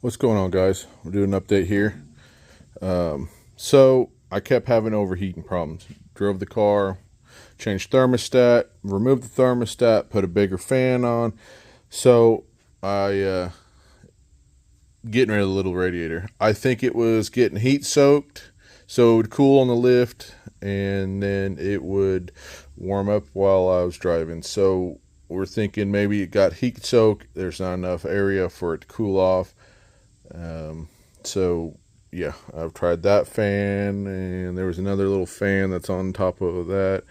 What's going on, guys? We're doing an update here. So I kept having overheating problems. Drove the car, changed thermostat, removed the thermostat, put a bigger fan on. So I getting rid of the little radiator. I think it was getting heat soaked, so it would cool on the lift, and then it would warm up while I was driving. So we're thinking maybe it got heat soaked. There's not enough area for it to cool off. So yeah, I've tried that fan, and there was another little fan that's on top of that.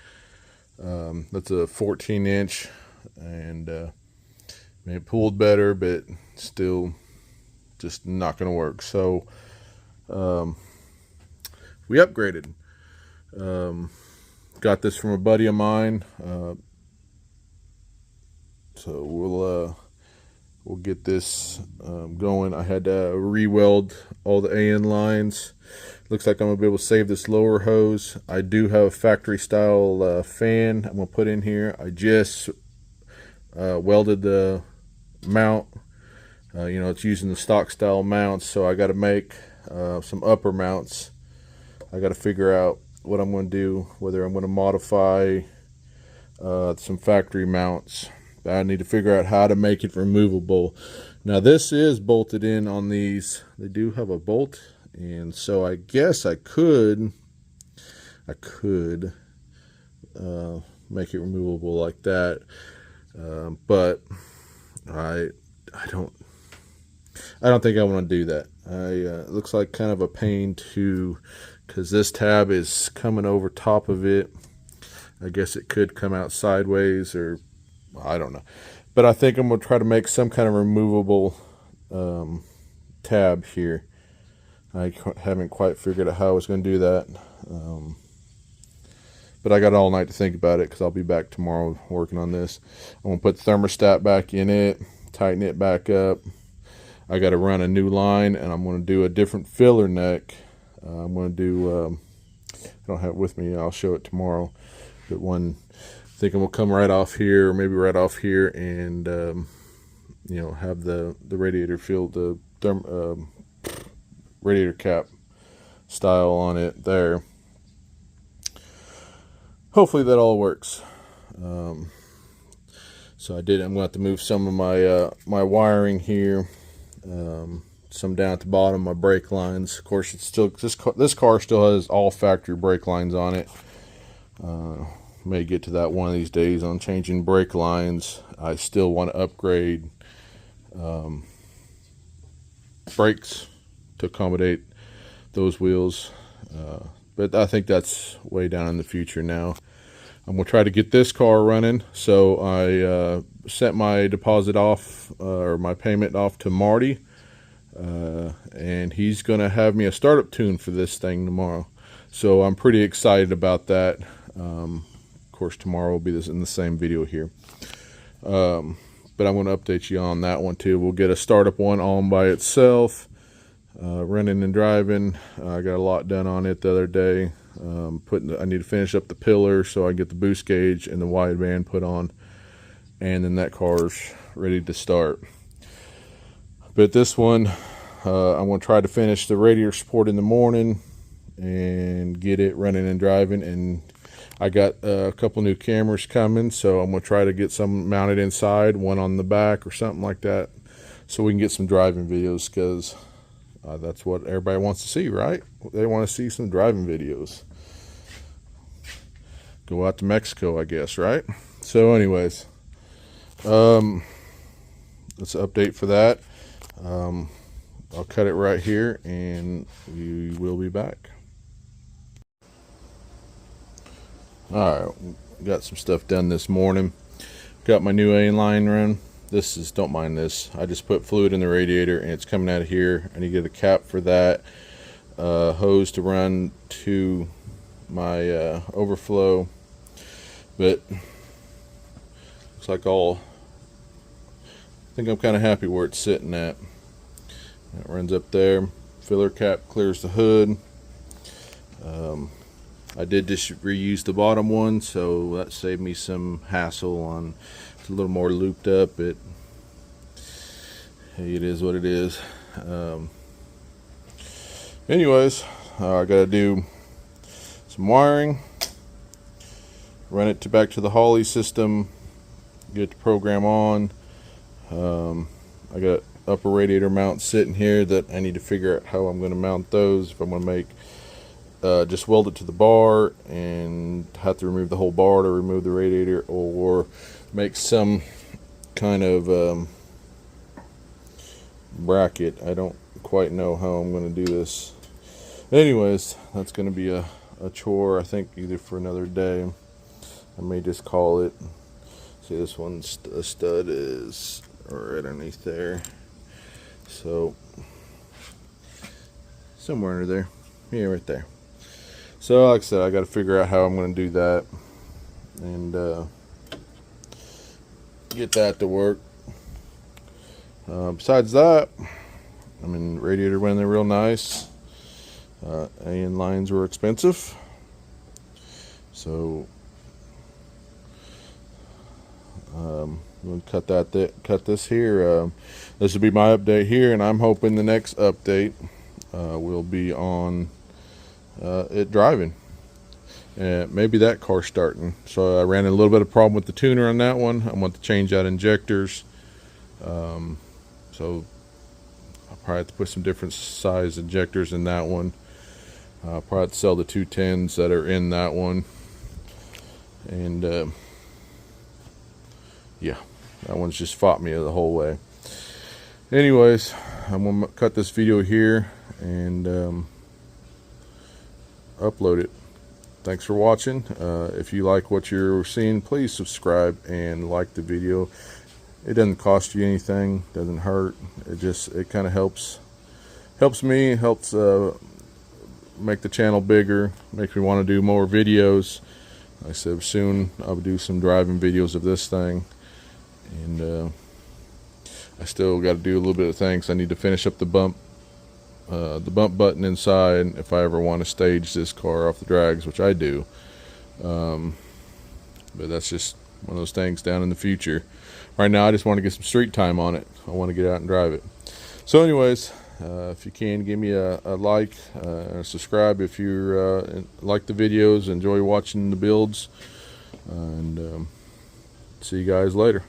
That's a 14-inch, and it pulled better, but still just not going to work. So we upgraded. Got this from a buddy of mine. So we'll get this going. I had to re-weld all the AN lines. Looks like I'm gonna be able to save this lower hose. I do have a factory style fan I'm gonna put in here. I just welded the mount. It's using the stock style mounts, so I got to make some upper mounts. I got to figure out what I'm going to do, whether I'm going to modify some factory mounts. I need to figure out how to make it removable. Now this is bolted in on these. They do have a bolt, and so I guess I could make it removable like that, but I don't think I want to do that. It looks like kind of a pain too, because this tab is coming over top of it. I guess it could come out sideways, or I don't know. But I think I'm going to try to make some kind of removable tab here. I haven't quite figured out how I was going to do that. But I got all night to think about it, because I'll be back tomorrow working on this. I'm going to put the thermostat back in it, tighten it back up. I got to run a new line, and I'm going to do a different filler neck. I'm going to do, I don't have it with me, I'll show it tomorrow. But one, thinking we'll come right off here, or maybe right off here, and have the radiator fill the radiator cap style on it there. Hopefully that all works. So I'm going to have to move some of my wiring here, some down at the bottom, my brake lines. Of course, it's still this car still has all factory brake lines on it. May get to that one of these days on changing brake lines. I still want to upgrade brakes to accommodate those wheels, but I think that's way down in the future now. I'm going to try to get this car running, so I sent my deposit off, or my payment off, to Marty, and he's going to have me a startup tune for this thing tomorrow. So I'm pretty excited about that. Of course, tomorrow will be in the same video here. But I'm going to update you on that one too. We'll get a startup one on by itself. Running and driving. I got a lot done on it the other day. I need to finish up the pillar so I get the boost gauge and the wideband put on, and then that car's ready to start. But this one, I'm going to try to finish the radiator support in the morning and get it running and driving. And I got a couple new cameras coming, so I'm going to try to get some mounted inside, one on the back or something like that, so we can get some driving videos, because that's what everybody wants to see, right? They want to see some driving videos. Go out to Mexico, I guess, right? So anyways, that's an update for that. I'll cut it right here, and we will be back. Alright, got some stuff done this morning. Got my new A line run. Don't mind this. I just put fluid in the radiator, and it's coming out of here. I need to get a cap for that. Hose to run to my overflow. But looks like I think I'm kind of happy where it's sitting at. It runs up there. Filler cap clears the hood. I did just reuse the bottom one, so that saved me some hassle on. It's a little more looped up. Hey, it is what it is. Anyways, I gotta do some wiring, run it back to the Holly system, get the program on. I got upper radiator mounts sitting here that I need to figure out how I'm going to mount those. If I'm going to make just weld it to the bar and have to remove the whole bar to remove the radiator, or make some kind of bracket. I don't quite know how I'm going to do this. Anyways, that's going to be a chore, I think, either for another day. I may just call it. See, this one's a stud is right underneath there, so somewhere under there, yeah, right there. So like I said, I got to figure out how I'm going to do that and get that to work. Besides that, I mean, radiator went in there real nice. AN lines were expensive, so we'll cut this here. This will be my update here, and I'm hoping the next update will be on it driving, and maybe that car starting. So I ran a little bit of problem with the tuner on that one. I want to change out injectors, so I'll probably have to put some different size injectors in that one. I'll probably have to sell the 210s that are in that one, and yeah, that one's just fought me the whole way. Anyways, I'm gonna cut this video here and upload it. Thanks for watching. If you like what you're seeing, please subscribe and like the video. It doesn't cost you anything, doesn't hurt. It kind of helps me, helps make the channel bigger, makes me want to do more videos. Like I said, soon I'll do some driving videos of this thing, and I still got to do a little bit of things. I need to finish up the bump button inside if I ever want to stage this car off the drags, which I do. But that's just one of those things down in the future. Right now I just want to get some street time on it. I want to get out and drive it. So anyways, if you can, give me a like, subscribe if you like the videos, enjoy watching the builds, and see you guys later.